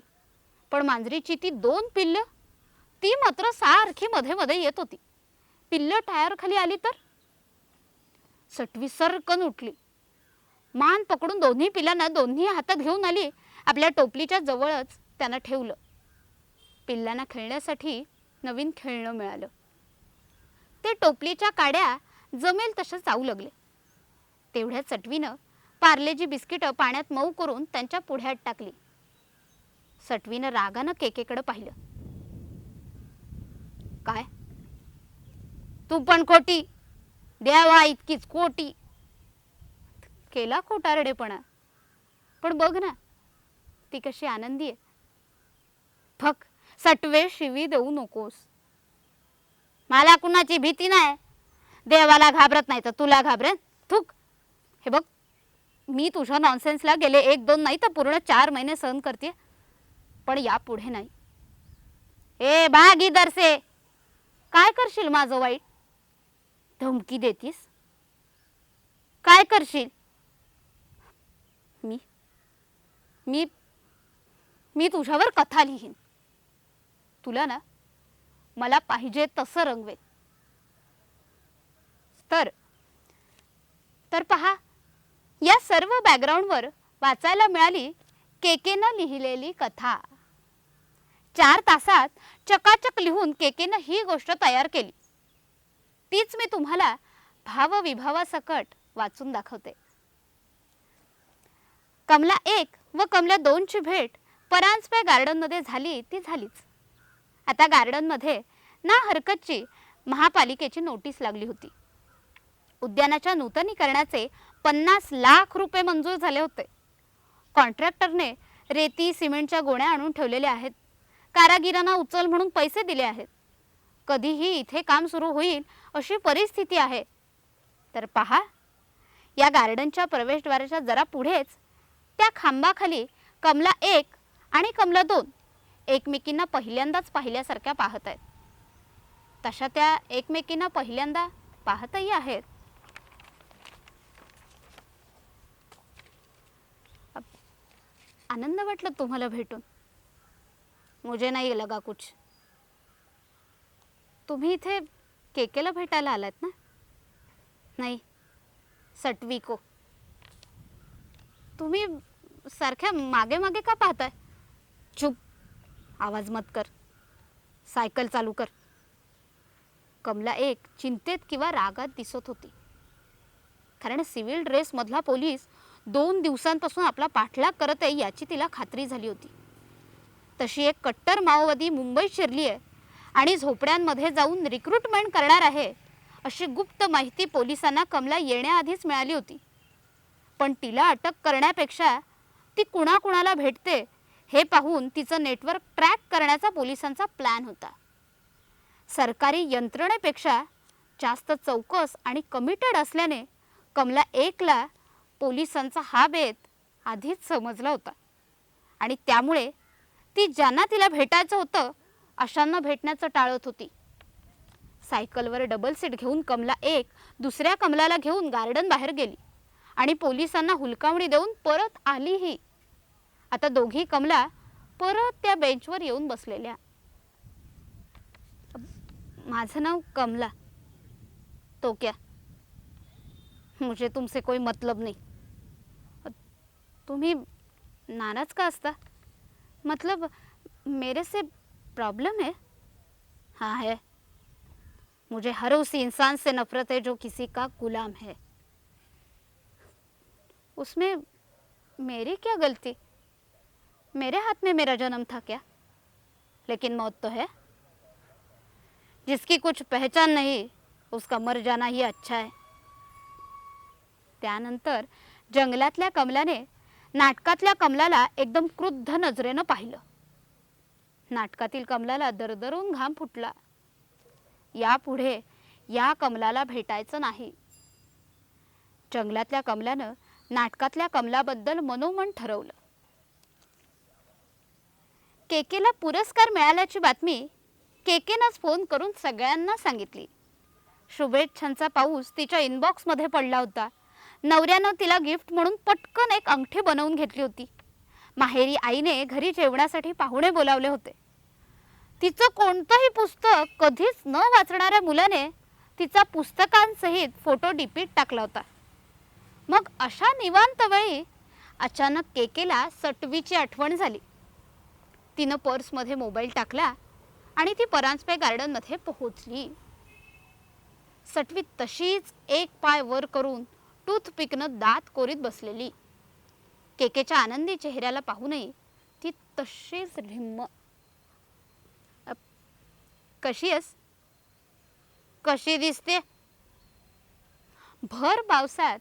पण मांजरीची ती 2 पिल्लं, ती मात्र सारखी मध्ये मध्ये येत होती. पिल्लं टायर खाली आली तर सटवी सरकन उठली. मान पकडून दोन्ही पिल्लांना दोन्ही हातात घेऊन आली. आपल्या टोपलीच्या जवळच त्यांना ठेवलं. पिल्लांना खेळण्यासाठी नवीन खेळणं मिळालं. ते टोपलीच्या काड्या जमेल तसे चावू लागले. तेवढ्यात सटवीनं पार्लेजी बिस्किटं पाण्यात मऊ करून त्यांच्या पुढ्यात टाकली. सटवीनं रागानं केकेकडे पाहिलं. काय? तू पण खोटी, द्यावा इतकीच खोटी. केला खोटारडेपणा. पण बघ ना, ती कशी आनंदी आहे. फक, सटवे शिवी देऊ नकोस. मला कुणाची भीती नाही. देवाला घाबरत नाही तर तुला घाबरेन. थुक. हे बघ, मी तुझ्या नॉनसेन्सला गेले 1-2 नाही तर पूर्ण 4 महिने सहन करते, पण यापुढे नाही. ए भाग इधर से. काय करशील माझं वाईट? धमकी देतीस? काय करशील? मी तुझ्यावर कथा लिहीन. तुला ना मला पाहिजे तसं रंगवेल. तर पहा, या सर्व बॅकग्राऊंडवर वाचायला मिळाली केकेनं लिहिलेली कथा. 4 तासात चकाचक लिहून केकेनं ही गोष्ट तयार केली. तीच मी तुम्हाला भावविभावासकट वाचून दाखवते. कमला 1 व कमला 2 ची भेट परांजपे गार्डनमध्ये झाली ती झालीच. आता गार्डनमध्ये ना हरकतची महापालिकेची नोटीस लागली होती. उद्यानाच्या नूतनीकरणाचे 50 लाख रुपये मंजूर झाले होते. कॉन्ट्रॅक्टरने रेती सिमेंटच्या गोण्या आणून ठेवलेल्या आहेत. कारागिरांना उचल म्हणून पैसे दिले आहेत. कधीही इथे काम सुरू होईल अशी परिस्थिती आहे. तर पहा, या गार्डनच्या प्रवेशद्वाराच्या जरा पुढेच त्या खांबाखाली कमला 1 आणि कमला 2 एकमेकींना पहिल्यांदाच पाहिल्यासारख्या पाहत आहेत. तशा त्या एकमेकींना पहिल्यांदा पाहतही आहेत. आनंद वाटला तुम्हाला भेटून. मुझे नहीं लगा कुछ. तुम्ही इथे केकेला भेटायला आलात ना? नाही, सटवी को. तुम्ही सारख्या मागे मागे का पाहताय? चुप, आवाज मत कर. सायकल चालू कर. कमला 1 चिंतेत किंवा रागात दिसत होती. कारण सिव्हिल ड्रेस मधला पोलीस 2 दिवसांपासून आपला पाठलाग करत आहे याची तिला खात्री झाली होती. तशी एक कट्टर माओवादी मुंबईत शिरली आहे आणि झोपड्यांमध्ये जाऊन रिक्रुटमेंट करणार आहे अशी गुप्त माहिती पोलिसांना कमला येण्याआधीच मिळाली होती. पण तिला अटक करण्यापेक्षा ती कुणाकुणाला भेटते हे पाहून तिचं नेटवर्क ट्रॅक करण्याचा पोलिसांचा प्लॅन होता. सरकारी यंत्रणेपेक्षा जास्त चौकस आणि कमिटेड असल्याने कमला 1ला पोलिसांचा हा बेत आधीच समजला होता आणि त्यामुळे ती ज्यांना तिला भेटायचं होतं अशांना भेटण्याचं टाळत होती. सायकलवर डबल सीट घेऊन कमला दुसऱ्या कमलाला घेऊन गार्डन बाहेर गेली आणि पोलिसांना हुलकावणी देऊन परत आलीही. आता दोघी कमला परत त्या बेंचवर येऊन बसलेल्या. माझं नाव कमला. तो क्या? मुझे तुमसे कोई मतलब नहीं. तुम्ही नाराज का असता? मतलब मेरे से प्रॉब्लम है? हाँ है. मुझे हर उस इंसान से नफरत है जो किसी का गुलाम है. उसमें मेरी क्या गलती? मेरे हाथ में मेरा जन्म था क्या? लेकिन मौत तो है. जिसकी कुछ पहचान नहीं उसका मर जाना ही अच्छा है. त्यानंतर जंगलातल्या कमलाने नाटकातल्या कमलाला एकदम क्रुद्ध नजरेनं पाहिलं. नाटकातील कमलाला दरदरून घाम फुटला. यापुढे या कमलाला भेटायचं नाही. जंगलातल्या कमलानं नाटकातल्या कमलाबद्दल मनोमन ठरवलं. केकेला पुरस्कार मिळाल्याची बातमी केकेनंच फोन करून सगळ्यांना सांगितली. शुभेच्छांचा पाऊस तिच्या इनबॉक्समध्ये पडला होता. नवऱ्यानं तिला गिफ्ट म्हणून पटकन एक अंगठी बनवून घेतली होती. माहेरी आईने घरी जेवणासाठी पाहुणे बोलावले होते. तिचं कोणतंही पुस्तक कधीच न वाचणाऱ्या मुलाने तिचा पुस्तकांसहित फोटो डीपीत टाकला होता. मग अशा निवांत वेळी अचानक केकेला सटवीची आठवण झाली. तिनं पर्समध्ये मोबाईल टाकला आणि ती परांजपे गार्डनमध्ये पोहोचली. सटवी तशीच एक पाय वर करून टूथपिकनं दात कोरीत बसलेली. केकेच्या आनंदी चेहऱ्याला पाहूनही ती तशीच ढिम्म. कशी आहेस? कशी दिसते? भर पावसात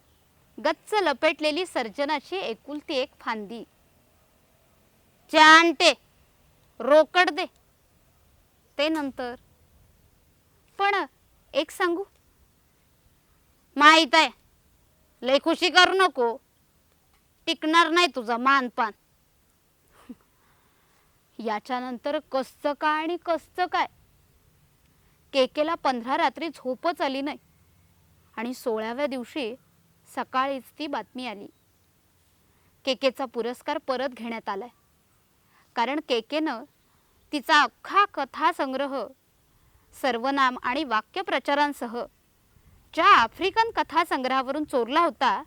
गच्च लपेटलेली सर्जनाची एकुलती एक फांदी. चहा आणते, रोकड दे. ते नंतर. पण एक सांगू? माहित आहे, लय खुशी करू नको, टिकणार नाही तुझा मानपान. याच्यानंतर कसचं काय आणि कसचं काय. केकेला 15 रात्री झोपच आली नाही आणि 16व्या दिवशी सकाळीच ती बातमी आली. केकेचा पुरस्कार परत घेण्यात आलाय. कारण केकेनं तिचा अख्खा कथासंग्रह सर्वनाम आणि वाक्यप्रचारांसह ज्या आफ्रिकन कथासंग्रहावरून चोरला होता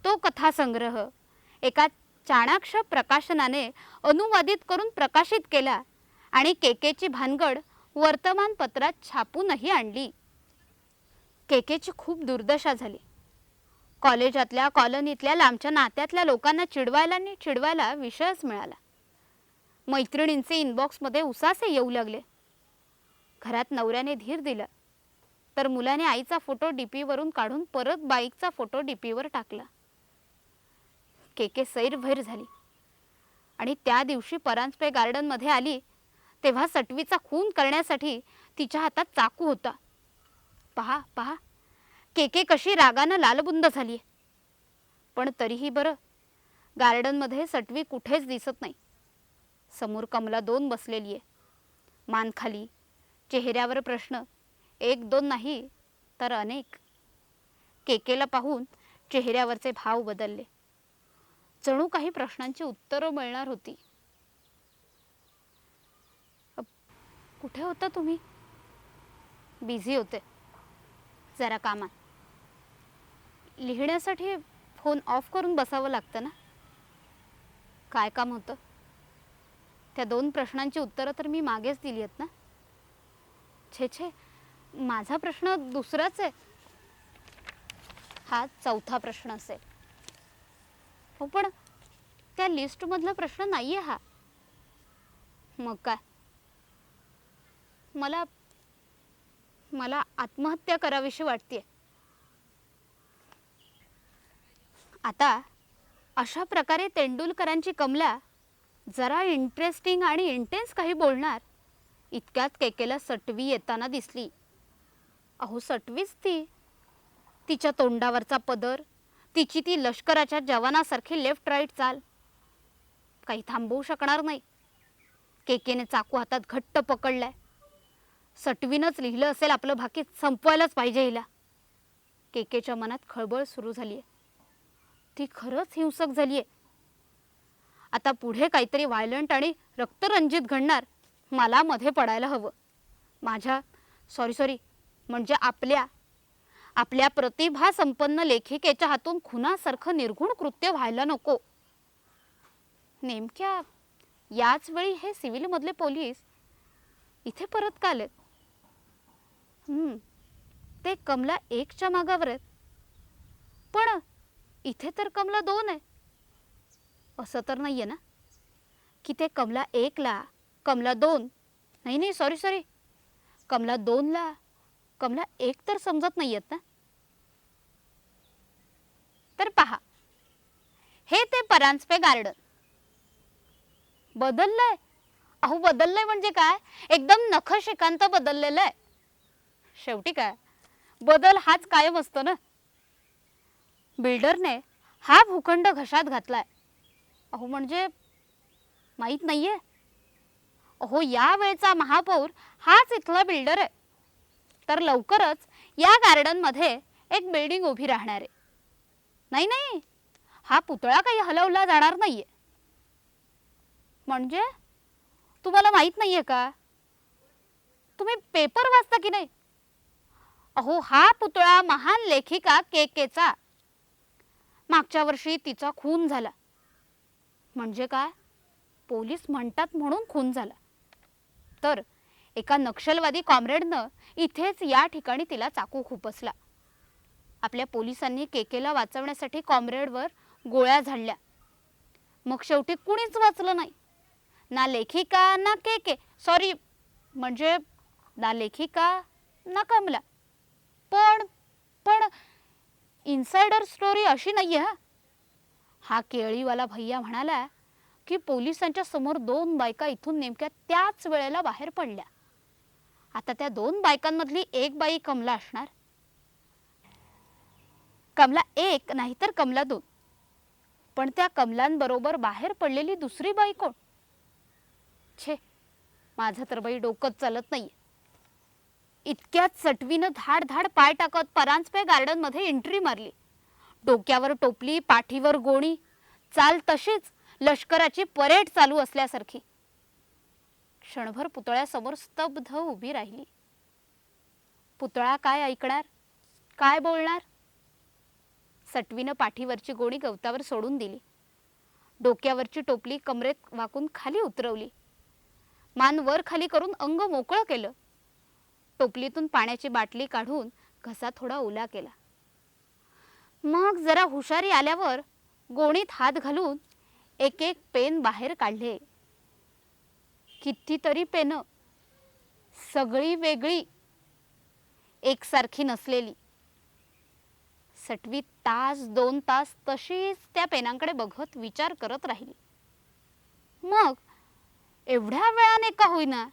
तो कथासंग्रह एका चाणाक्ष प्रकाशनाने अनुवादित करून प्रकाशित केला आणि केकेची भानगड वर्तमानपत्रात छापूनही आणली. केकेची खूप दुर्दशा झाली. कॉलेजातल्या कॉलनीतल्या लांबच्या नात्यातल्या लोकांना चिडवायला विषयच मिळाला. मैत्रिणींचे इनबॉक्समध्ये उसासे येऊ लागले. घरात नवऱ्याने धीर दिला तर मुलाने आईचा फोटो डीपीवरून काढून परत बाईकचा फोटो डीपीवर टाकला. केके सैरभैर झाली आणि त्या दिवशी परांजपे गार्डनमध्ये आली तेव्हा सटवीचा खून करण्यासाठी तिच्या हातात चाकू होता. पहा पहा केके कशी रागानं लालबुंद झाली. पण तरीही बरं, गार्डनमध्ये सटवी कुठेच दिसत नाही. समोर कमला 2 बसलेली आहे. मान खाली, चेहऱ्यावर प्रश्न, 1-2 नाही तर अनेक. केकेला पाहून चेहऱ्यावरचे भाव बदलले. जणू काही प्रश्नांची उत्तरं मिळणार होती. कुठे होता तुम्ही? बिझी होते जरा कामात. लिहिण्यासाठी फोन ऑफ करून बसावं लागतं ना. काय काम होतं? त्या 2 प्रश्नांची उत्तरं तर मी मागेच दिली आहेत ना. छे, माझा प्रश्न दुसराच आहे. हा 4था प्रश्न असेल. हो, पण त्या लिस्टमधला प्रश्न नाहीये हा. मग काय? मला आत्महत्या करावीशी वाटते. आता अशा प्रकारे तेंडुलकरांची कमला जरा इंटरेस्टिंग आणि इंटेन्स काही बोलणार इतक्यात केकेला सटवी येताना दिसली. अहो, सटवीच ती. तिच्या तोंडावरचा पदर, तिची ती लष्कराच्या जवानासारखी लेफ्ट राईट चाल काही थांबवू शकणार नाही. केकेने चाकू हातात घट्ट पकडलाय. सटवीनच लिहिलं असेल आपलं भाकीत, संपवायलाच पाहिजे हिला. केकेच्या मनात खळबळ सुरू झालीये. ती खरंच हिंसक झालीये. आता पुढे काहीतरी व्हायलंट आणि रक्तरंजित घडणार. मला मध्ये पडायला हवं. माझ्या सॉरी म्हणजे आपल्या प्रतिभा संपन्न लेखिकेच्या हातून खुनासारखं निर्घुण कृत्य व्हायला नको. नेमक्या याच वेळी हे सिव्हिल मधले पोलीस इथे परत का आलेत? ते कमला 1च्या मागावर आहेत. पण इथे तर कमला 2 आहे. असं तर नाहीये ना की ते कमला 1ला कमला 2 नाही सॉरी कमला 2ला कमला 1 तर समजत नाहीयेत ना. तर पहा, हे ते परांजपे गार्डन बदललंय. अहो बदललंय म्हणजे काय, एकदम नखशिकांत बदललेलं आहे. शेवटी काय, बदल हाच कायम असतो ना. बिल्डरने हा भूखंड घशात घातलाय. अहो म्हणजे माहित नाहीये. अहो या वेळचा महापौर हाच इथला बिल्डर आहे. तर लवकरच या गार्डन मध्ये एक बिल्डिंग उभी राहणार आहे. नाही हा पुतळा काही हलवला जाणार नाहीये. म्हणजे तुम्हाला माहित नाहीये का? तुम्ही पेपर वाचता की नाही? अहो हा पुतळा महान लेखिका केकेचा. मागच्या वर्षी तिचा खून झाला. म्हणजे काय, पोलीस म्हणतात म्हणून खून झाला. तर एका नक्षलवादी कॉम्रेडनं इथेच या ठिकाणी तिला चाकू खुपसला. आपल्या पोलिसांनी केकेला वाचवण्यासाठी कॉम्रेडवर गोळ्या झाडल्या. मग शेवटी कुणीच वाचलं नाही. ना लेखिका ना केके, सॉरी म्हणजे ना लेखिका ना कमला. पण इनसाइडर स्टोरी अशी नाहीये. हा केळीवाला भैया म्हणाला की पोलिसांच्या समोर 2 बायका इथून नेमक्या त्याच वेळेला बाहेर पडल्या. आता त्या 2 बायकांमधली एक बाई कमला असणार. कमला 1 नाहीतर कमला 2. पण त्या कमलांबरोबर बाहेर पडलेली दुसरी बाई कोण? छे, माझं तर बाई डोकंच चालत नाहीये. इतक्यात सटवीनं धाड पाय टाकत परांजपे गार्डन मध्ये एंट्री मारली. डोक्यावर टोपली, पाठीवर गोणी, चाल तशीच लष्कराची परेड चालू असल्यासारखी. क्षणभर पुतळ्यासमोर स्तब्ध उभी राहिली. पुतळा काय ऐकणार, काय बोलणार? सटवीनं पाठीवरची गोणी गवतावर सोडून दिली. डोक्यावरची टोपली कमरेत वाकून खाली उतरवली. मान वर खाली करून अंग मोकळं केलं. टोपलीतून पाण्याची बाटली काढून घसा थोडा ओला केला. मग जरा हुशारी आल्यावर गोणीत हात घालून एक पेन बाहेर काढले. कितीतरी पेन, सगळी वेगळी, एकसारखी नसलेली. सटवी तास 2 तास तशीच त्या पेनांकडे बघत विचार करत राहिली. मग एवढ्या वेळाने का होईना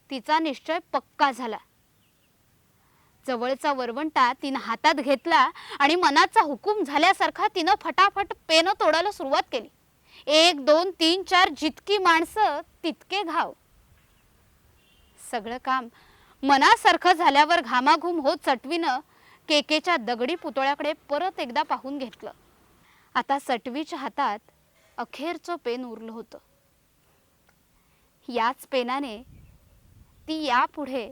तिचा निश्चय पक्का झाला. जवळचा वरवंटा तिनं हातात घेतला आणि मनाचा हुकूम झाल्यासारखा तिनं फटाफट पेन तोडायला सुरुवात केली. 1 2 3 4 जितकी माणसं तितके घाव. सगळं काम मनासारखं झाल्यावर घामाघूम होत सटवीनं केकेच्या दगडी पुतळ्याकडे परत एकदा पाहून घेतलं. आता सटवीच्या हातात अखेरचं पेन उरलं होतं. याच पेनाने ती यापुढे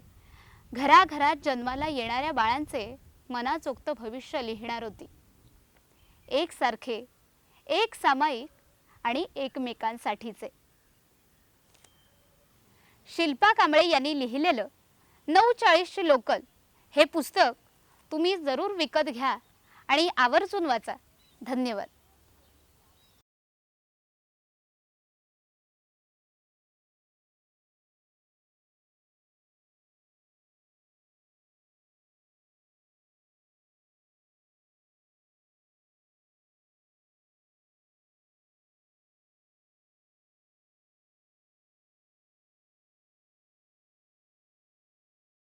घराघरात जन्माला येणाऱ्या बाळांचे मनाचोक्त भविष्य लिहिणार होती. एकसारखे, एक सामायिक आणि एकमेकांसाठीचे. शिल्पा कांबळे यांनी लिहिलेलं 9:40ची लोकल हे पुस्तक तुम्ही जरूर विकत घ्या आणि आवर्जून वाचा. धन्यवाद.